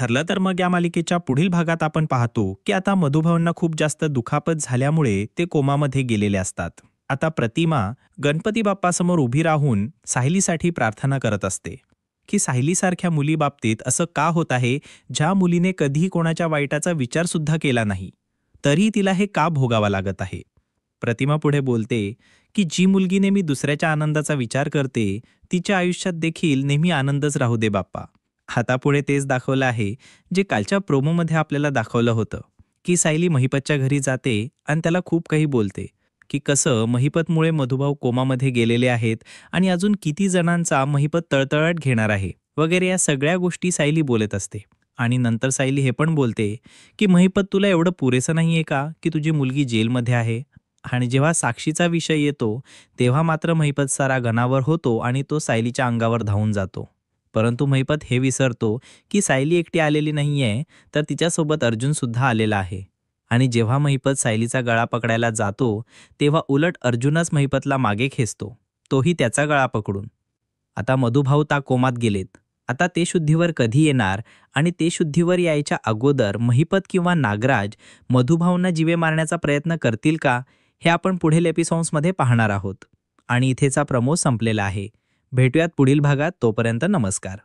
ठरलं तर मग या मालिकेच्या पुढील भागात आपण पाहतो की आता मधुभाऊंना खूप जास्त दुखापत झाल्यामुळे ते कोमामध्ये गेलेले असतात. आता प्रतिमा गणपती बाप्पासमोर उभी राहून सायलीसाठी प्रार्थना करत असते की सायलीसारख्या मुलीबाबतीत असं का होत आहे, ज्या मुलीने कधीही कोणाच्या वाईटाचा विचार सुद्धा केला नाही, तरी तिला हे का भोगावं लागत आहे. प्रतिमा पुढे बोलते की जी मुलगी नेहमी दुसऱ्याच्या आनंदाचा विचार करते, तिच्या आयुष्यात देखील नेहमी आनंदच राहू दे बाप्पा. आता पुढे तेच दाखवलं आहे जे कालच्या प्रोमोमध्ये आपल्याला दाखवलं होतं, की सायली महिपतच्या घरी जाते आणि त्याला खूप काही बोलते की कसं महिपतमुळे मधुभाऊ कोमामध्ये गेलेले आहेत आणि अजून किती जणांचा महिपत तळतळाट घेणार आहे वगैरे, या सगळ्या गोष्टी सायली बोलत असते. आणि नंतर सायली हे पण बोलते की महिपत तुला एवढं पुरेसं नाही आहे का की तुझी मुलगी जेलमध्ये आहे. आणि जेव्हा साक्षीचा विषय येतो तेव्हा मात्र महिपत सारा गणावर होतो आणि तो सायलीच्या अंगावर धावून जातो. परंतु महिपत हे विसरतो की सायली एकटी आलेली नाहीये, तर तिच्यासोबत अर्जुन सुद्धा आलेला आहे. आणि जेव्हा महिपत सायलीचा गळा पकडायला जातो तेव्हा उलट अर्जुनच महिपतला मागे खेचतो, तोही त्याचा गळा पकडून. आता मधुभाऊ कोमात गेलेत. आता ते शुद्धीवर कधी येणार आणि ते शुद्धीवर यायच्या अगोदर महिपत किंवा नागराज मधुभाऊंना जीवे मारण्याचा प्रयत्न करतील का, हे आपण पुढील एपिसोड्समध्ये पाहणार आहोत. आणि इथेचा प्रमोद संपलेला आहे. भेटूयात पुढील भागात. तोपर्यंत नमस्कार.